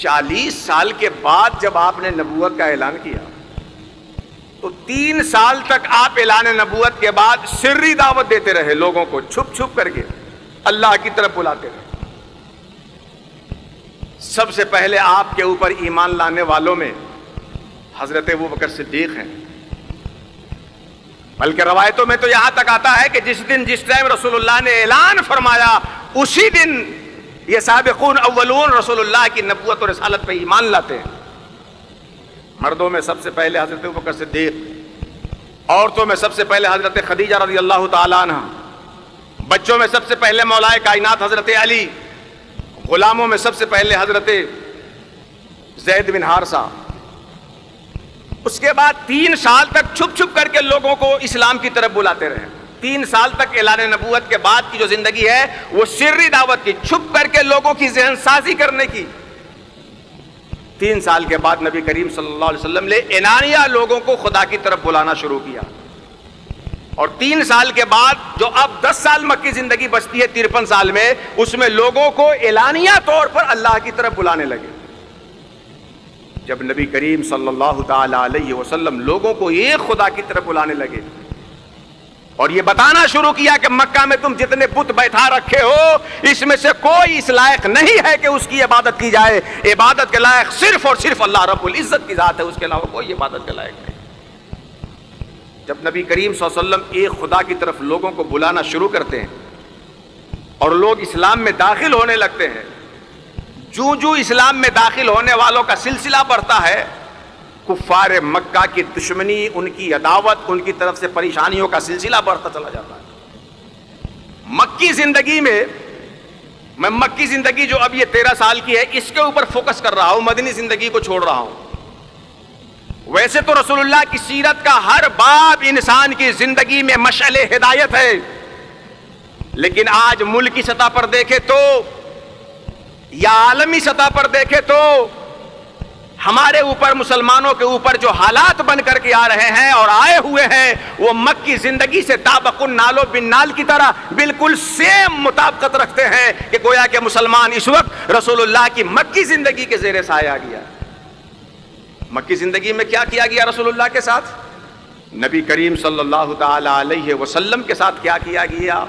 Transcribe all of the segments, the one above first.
40 سال کے بعد جب آپ نے نبوت کا اعلان کیا تو 3 سال تک آپ اعلان نبوت کے بعد سری دعوت دیتے رہے، لوگوں کو چھپ چھپ کر کے اللہ کی طرف بلاتے رہے۔ سب سے پہلے آپ کے اوپر ایمان لانے والوں میں حضرت ابوبکر صدیق ہیں، بلکہ روایتوں میں تو یہاں تک آتا ہے کہ جس ٹائم رسول اللہ نے اعلان فرمایا اسی دن یہ سابقون اولون رسول اللہ کی نبوت اور رسالت پہ ایمان لاتے ہیں۔ مردوں میں سب سے پہلے حضرت ابوبکر صدیق، عورتوں میں سب سے پہلے حضرت خدیجہ رضی اللہ تعالی عنہ، بچوں میں سب سے پہلے مولا کائنات حضرت علی، غلاموں میں سب سے پہلے حضرت زید بن حارثہ۔ اس کے بعد 3 سال تک چھپ چھپ کر کے لوگوں کو اسلام کی طرف بلاتے رہے۔ 3 سال تک اعلان نبوت کے بعد کی جو زندگی ہے وہ سری دعوت کی، چھپ کر کے لوگوں کی ذہن سازی کرنے کی۔ 3 سال کے بعد نبی کریم صلی اللہ علیہ وسلم نے اعلانیہ لوگوں کو خدا کی طرف بلانا شروع کیا، اور 3 سال کے بعد جو اب 10 سال مکی زندگی بچتی ہے 53 سال میں، اس میں لوگوں کو اعلانیہ طور پر اللہ کی طرف بلانے لگے۔ جب نبی کریم صلی اللہ تعالی علیہ وسلم لوگوں کو ایک خدا کی طرف بلانے لگے اور یہ بتانا شروع کیا کہ مکہ میں تم جتنے بت بیٹھا رکھے ہو اس میں سے کوئی اس لائق نہیں ہے کہ اس کی عبادت کی جائے، عبادت کے لائق صرف اور صرف اللہ رب العزت کی ذات ہے، اس کے علاوہ کوئی عبادت کے لائق نہیں۔ جب نبی کریم صلی اللہ علیہ وسلم ایک خدا کی طرف لوگوں کو بلانا شروع کرتے ہیں اور لوگ اسلام میں داخل ہونے لگتے ہیں، جو اسلام میں داخل ہونے والوں کا سلسلہ بڑھتا ہے، کفار مکہ کی دشمنی، ان کی عداوت، ان کی طرف سے پریشانیوں کا سلسلہ بڑھتا چلا جاتا ہے۔ مکی زندگی میں مکی زندگی جو اب یہ 13 سال کی ہے اس کے اوپر فوکس کر رہا ہوں، مدنی زندگی کو چھوڑ رہا ہوں۔ ویسے تو رسول اللہ کی سیرت کا ہر باب انسان کی زندگی میں مشعل ہدایت ہے، لیکن آج ملک کی سطح پر دیکھے تو یا عالمی سطح پر دیکھے تو ہمارے اوپر، مسلمانوں کے اوپر جو حالات بن کر کے آ رہے ہیں اور آئے ہوئے ہیں وہ مکی زندگی سے طابق النال و بالنال کی طرح بالکل سیم مطابقت رکھتے ہیں کہ گویا کہ مسلمان اس وقت رسول اللہ کی مکی زندگی کے زیر سایہ آ گیا۔ مکی زندگی میں کیا کیا گیا رسول اللہ کے ساتھ؟ نبی کریم صلی اللہ تعالی علیہ وسلم کے ساتھ کیا کیا گیا؟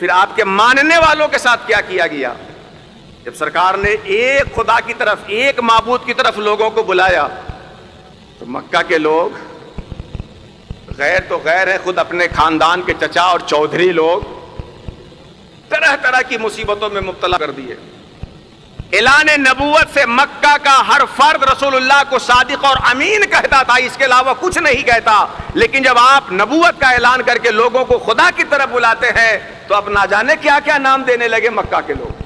پھر آپ کے ماننے والوں کے ساتھ کیا کیا گیا؟ جب سرکار نے ایک خدا کی طرف، ایک معبود کی طرف لوگوں کو بلایا تو مکہ کے لوگ، غیر تو غیر ہے، خود اپنے خاندان کے چچا اور چودھری لوگ طرح طرح کی مصیبتوں میں مبتلا کر دیے۔ اعلان نبوت سے مکہ کا ہر فرد رسول اللہ کو صادق اور امین کہتا تھا، اس کے علاوہ کچھ نہیں کہتا، لیکن جب آپ نبوت کا اعلان کر کے لوگوں کو خدا کی طرف بلاتے ہیں تو اب نہ جانے کیا کیا نام دینے لگے مکہ کے لوگ۔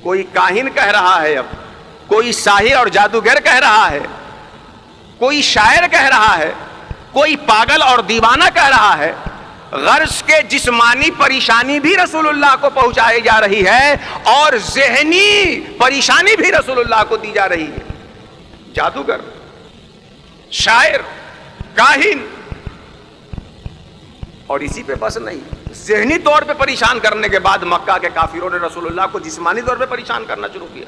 کوئی کاہن کہہ رہا ہے، اب کوئی ساحر اور جادوگر کہہ رہا ہے، کوئی شاعر کہہ رہا ہے، کوئی پاگل اور دیوانہ کہہ رہا ہے۔ غرض کے جسمانی پریشانی بھی رسول اللہ کو پہنچائی جا رہی ہے اور ذہنی پریشانی بھی رسول اللہ کو دی جا رہی ہے۔ جادوگر، شاعر، کاہن، اور اسی پہ بس نہیں، ذہنی طور پہ پریشان کرنے کے بعد مکہ کے کافروں نے رسول اللہ کو جسمانی طور پہ پریشان کرنا شروع کیا۔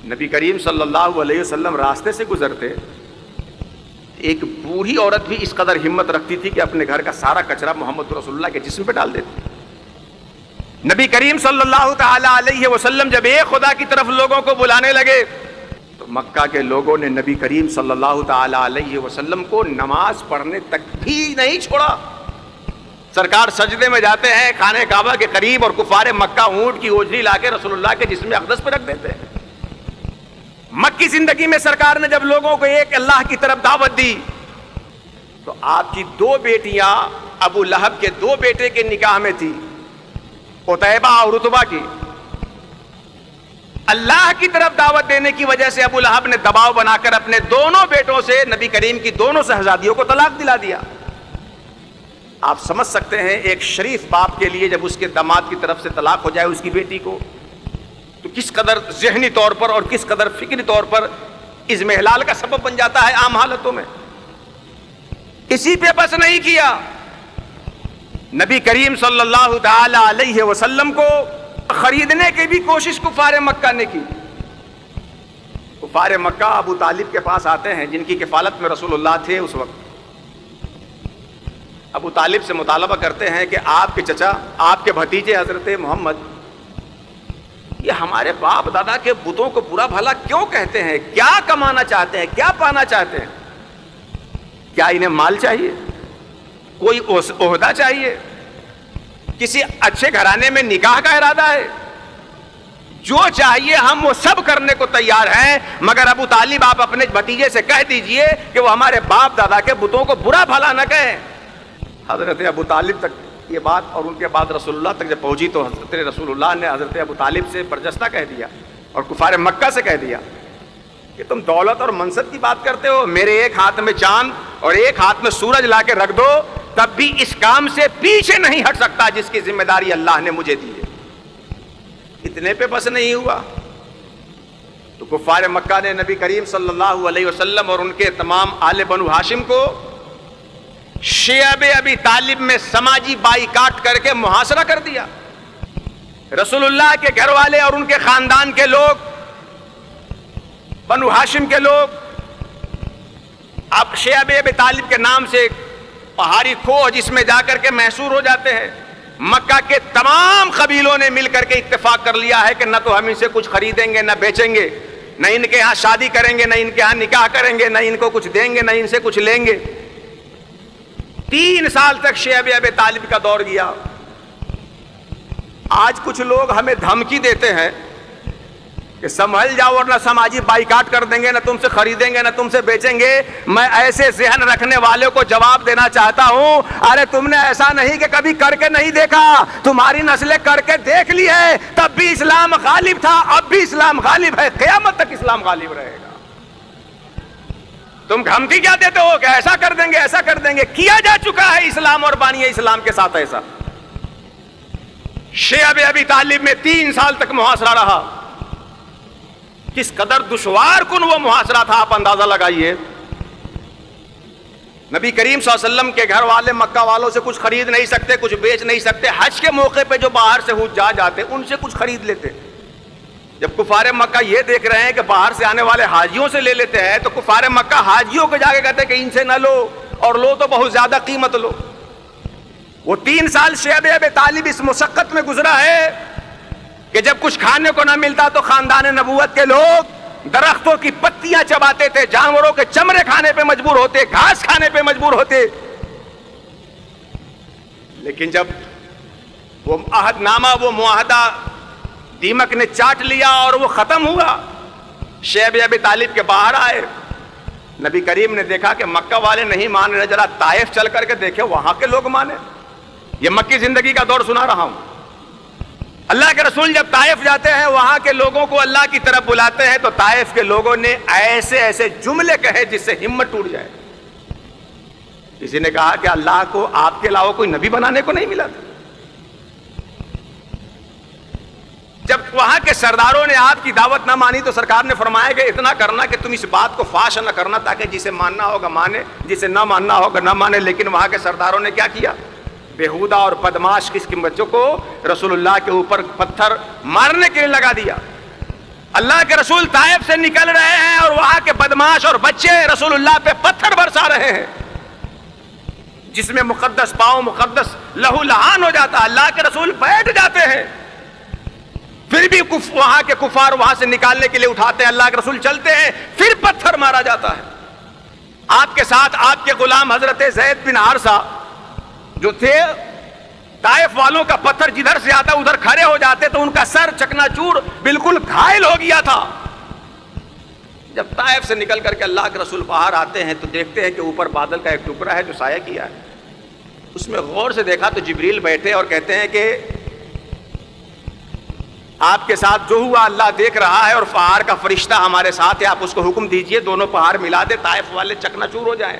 نبی کریم صلی اللہ علیہ وسلم راستے سے گزرتے، ایک بوڑھی عورت بھی اس قدر ہمت رکھتی تھی کہ اپنے گھر کا سارا کچرا محمد رسول اللہ کے جسم پہ ڈال دیتی۔ نبی کریم صلی اللہ تعالی علیہ وسلم جب ایک خدا کی طرف لوگوں کو بلانے لگے تو مکہ کے لوگوں نے نبی کریم صلی اللہ تعالی علیہ وسلم کو نماز پڑھنے تک بھی نہیں چھوڑا۔ سرکار سجدے میں جاتے ہیں خانہ کعبہ کے قریب اور کفار مکہ اونٹ کی اوجری لا کے رسول اللہ کے جسم اقدس پہ رکھ دیتے ہیں۔ مکی زندگی میں سرکار نے جب لوگوں کو ایک اللہ کی طرف دعوت دی تو آپ کی 2 بیٹیاں ابو لہب کے 2 بیٹے کے نکاح میں تھی، عتیبہ اور رتبہ کی۔ اللہ کی طرف دعوت دینے کی وجہ سے ابو لہب نے دباؤ بنا کر اپنے دونوں بیٹوں سے، نبی کریم کی دونوں شہزادیوں کو طلاق دلا دیا۔ آپ سمجھ سکتے ہیں ایک شریف باپ کے لیے جب اس کے داماد کی طرف سے طلاق ہو جائے اس کی بیٹی کو تو کس قدر ذہنی طور پر اور کس قدر فکری طور پر اضمحلال کا سبب بن جاتا ہے عام حالتوں میں۔ اسی پہ بس نہیں کیا، نبی کریم صلی اللہ تعالی علیہ وسلم کو خریدنے کی بھی کوشش کفار مکہ نے کی۔ کفار مکہ ابو طالب کے پاس آتے ہیں جن کی کفالت میں رسول اللہ تھے اس وقت. ابو طالب سے مطالبہ کرتے ہیں کہ آپ کے چچا، آپ کے بھتیجے حضرت محمد یہ ہمارے باپ دادا کے بتوں کو برا بھلا کیوں کہتے ہیں؟ کیا کمانا چاہتے ہیں؟ کیا پانا چاہتے ہیں؟ کیا انہیں مال چاہیے؟ کوئی عہدہ چاہیے؟ کسی اچھے گھرانے میں نکاح کا ارادہ ہے؟ جو چاہیے ہم وہ سب کرنے کو تیار ہیں، مگر ابو طالب آپ اپنے بھتیجے سے کہہ دیجئے کہ وہ ہمارے باپ دادا کے بتوں کو برا بھلا نہ کہیں. حضرت ابو طالب تک یہ بات اور ان کے بعد رسول اللہ تک جب پہنچی تو حضرت رسول اللہ نے حضرت ابو طالب سے برجستہ کہہ دیا اور کفار مکہ سے کہہ دیا کہ تم دولت اور منصب کی بات کرتے ہو، میرے ایک ہاتھ میں چاند اور ایک ہاتھ میں سورج لا کے رکھ دو تب بھی اس کام سے پیچھے نہیں ہٹ سکتا جس کی ذمہ داری اللہ نے مجھے دی ہے. اتنے پہ بس نہیں ہوا تو کفار مکہ نے نبی کریم صلی اللہ علیہ وسلم اور ان کے تمام آل بنو ہاشم کو شیعب ابی طالب میں سماجی بائیکاٹ کر کے محاصرہ کر دیا. رسول اللہ کے گھر والے اور ان کے خاندان کے لوگ، بنو ہاشم کے لوگ، اب شیعب ابی طالب کے نام سے پہاڑی کھو جس میں جا کر کے محصور ہو جاتے ہیں. مکہ کے تمام قبیلوں نے مل کر کے اتفاق کر لیا ہے کہ نہ تو ہم ان سے کچھ خریدیں گے، نہ بیچیں گے، نہ ان کے ہاں شادی کریں گے، نہ ان کے ہاں نکاح کریں گے، نہ ان کو کچھ دیں گے، نہ ان سے کچھ لیں گے. 3 سال تک شیعب ابی طالب کا دور گیا. آج کچھ لوگ ہمیں دھمکی دیتے ہیں کہ سنبھل جاؤ اور نہ سماجی بائیکاٹ کر دیں گے، نہ تم سے خریدیں گے، نہ تم سے بیچیں گے. میں ایسے ذہن رکھنے والے کو جواب دینا چاہتا ہوں، ارے تم نے ایسا نہیں کہ کبھی کر کے نہیں دیکھا، تمہاری نسلیں کر کے دیکھ لی ہے، تب بھی اسلام غالب تھا، اب بھی اسلام غالب ہے، قیامت تک اسلام غالب رہے گا. تم دھمکی کیا دیتے ہو کہ ایسا کر دیں گے، ایسا کر دیں گے؟ کیا جا چکا ہے اسلام اور بانی اسلام کے ساتھ ایسا. شیعب ابی طالب میں 3 سال تک محاصرہ رہا. کس قدر دشوار کن وہ محاصرہ تھا آپ اندازہ لگائیے. نبی کریم صلی اللہ علیہ وسلم کے گھر والے مکہ والوں سے کچھ خرید نہیں سکتے، کچھ بیچ نہیں سکتے. حج کے موقع پہ جو باہر سے حجاج جاتے ان سے کچھ خرید لیتے. جب کفار مکہ یہ دیکھ رہے ہیں کہ باہر سے آنے والے حاجیوں سے لے لیتے ہیں تو کفار مکہ حاجیوں کو جا کے کہتے ہیں کہ ان سے نہ لو، اور لو تو بہت زیادہ قیمت لو. وہ 3 سال شیعب ابی طالب اس مشقت میں گزرا ہے کہ جب کچھ کھانے کو نہ ملتا تو خاندان نبوت کے لوگ درختوں کی پتیاں چباتے تھے، جانوروں کے چمڑے کھانے پہ مجبور ہوتے، گھاس کھانے پہ مجبور ہوتے. لیکن جب وہ عہد نامہ، وہ معاہدہ دیمک نے چاٹ لیا اور وہ ختم ہوا، شیعب ابی طالب کے باہر آئے. نبی کریم نے دیکھا کہ مکہ والے نہیں مان رہے، ذرا طائف چل کر کے دیکھے وہاں کے لوگ مانے. یہ مکی زندگی کا دور سنا رہا ہوں. اللہ کے رسول جب طائف جاتے ہیں وہاں کے لوگوں کو اللہ کی طرف بلاتے ہیں تو طائف کے لوگوں نے ایسے ایسے جملے کہے جس سے ہمت ٹوٹ جائے. کسی نے کہا کہ اللہ کو آپ کے علاوہ کوئی نبی بنانے کو نہیں ملا تھا. جب وہاں کے سرداروں نے آپ کی دعوت نہ مانی تو سرکار نے فرمایا کہ اتنا کرنا کہ تم اس بات کو فاش نہ کرنا تاکہ جسے ماننا ہوگا مانے، جسے نہ ماننا ہوگا نہ مانے. لیکن وہاں کے سرداروں نے کیا کیا؟ بےہودہ اور بدماش قسم کے بچوں کو رسول اللہ کے اوپر پتھر مارنے کے لیے لگا دیا. اللہ کے رسول طائف سے نکل رہے ہیں اور وہاں کے بدماش اور بچے رسول اللہ پہ پتھر برسا رہے ہیں، جس میں مقدس پاؤں مقدس لہو لہان ہو جاتا. اللہ کے رسول بیٹھ جاتے ہیں، پھر بھی وہاں کے کفار وہاں سے نکالنے کے لیے اٹھاتے ہیں. اللہ کے رسول چلتے ہیں، پھر پتھر مارا جاتا ہے. آپ کے ساتھ آپ کے غلام حضرت زید بن حارثہ جو تھے، طائف والوں کا پتھر جدھر سے آتا ادھر کھڑے ہو جاتے تو ان کا سر چکنا چور بالکل گھائل ہو گیا تھا. جب طائف سے نکل کر کے اللہ کے رسول باہر آتے ہیں تو دیکھتے ہیں کہ اوپر بادل کا ایک ٹکڑا ہے جو سایہ کیا ہے. اس میں غور سے دیکھا تو جبریل بیٹھے اور کہتے ہیں کہ آپ کے ساتھ جو ہوا اللہ دیکھ رہا ہے اور پہاڑ کا فرشتہ ہمارے ساتھ ہے، آپ اس کو حکم دیجئے دونوں پہاڑ ملا دے، طائف والے چکنا چور ہو جائیں.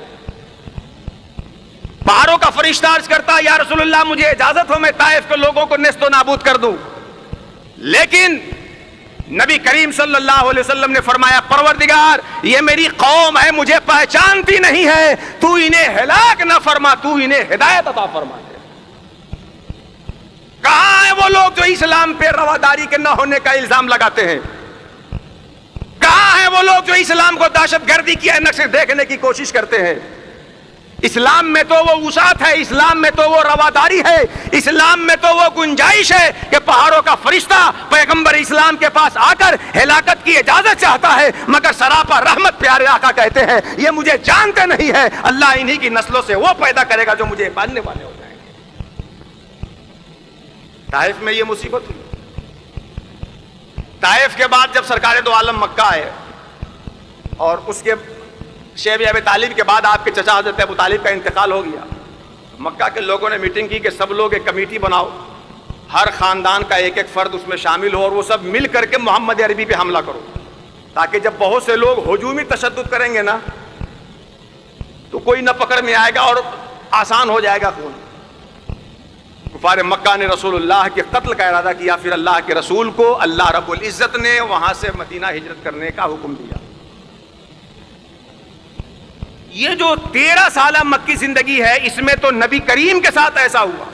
پہاڑوں کا فرشتہ عرض کرتا یا رسول اللہ مجھے اجازت ہو میں طائف کے لوگوں کو نیست و نابود کر دوں. لیکن نبی کریم صلی اللہ علیہ وسلم نے فرمایا پروردگار یہ میری قوم ہے، مجھے پہچانتی نہیں ہے، تو انہیں ہلاک نہ فرما، تو انہیں ہدایت عطا فرما دے. کہاں ہیں وہ لوگ جو اسلام پہ رواداری کے نہ ہونے کا الزام لگاتے ہیں؟ کہاں ہیں وہ لوگ جو اسلام کو دہشت گردی کی عینک سے دیکھنے کی کوشش کرتے ہیں، اسلام میں تو وہ وسعت ہے، اسلام میں تو وہ رواداری ہے، اسلام میں تو وہ گنجائش ہے کہ پہاڑوں کا فرشتہ پیغمبر اسلام کے پاس آ کر ہلاکت کی اجازت چاہتا ہے، مگر سراپا رحمت پیارے آقا کہتے ہیں یہ مجھے جانتے نہیں ہے، اللہ انہی کی نسلوں سے وہ پیدا کرے گا جو مجھے ماننے والے ہو جائیں گے۔ طائف میں یہ مصیبت ہوئی۔ طائف کے بعد جب سرکار دو عالم مکہ آئے اور اس کے شیب ابی طالب کے بعد آپ کے چچا حضرت ابو طالب کا انتقال ہو گیا، مکہ کے لوگوں نے میٹنگ کی کہ سب لوگ ایک کمیٹی بناؤ، ہر خاندان کا ایک ایک فرد اس میں شامل ہو اور وہ سب مل کر کے محمد عربی پہ حملہ کرو، تاکہ جب بہت سے لوگ ہجومی تشدد کریں گے نا تو کوئی نہ پکڑ میں آئے گا اور آسان ہو جائے گا خون۔ کفار مکہ نے رسول اللہ کے قتل کا ارادہ کیا، پھر اللہ کے رسول کو اللہ رب العزت نے وہاں سے مدینہ ہجرت کرنے کا حکم دیا۔ یہ جو 13 سالہ مکی زندگی ہے، اس میں تو نبی کریم کے ساتھ ایسا ہوا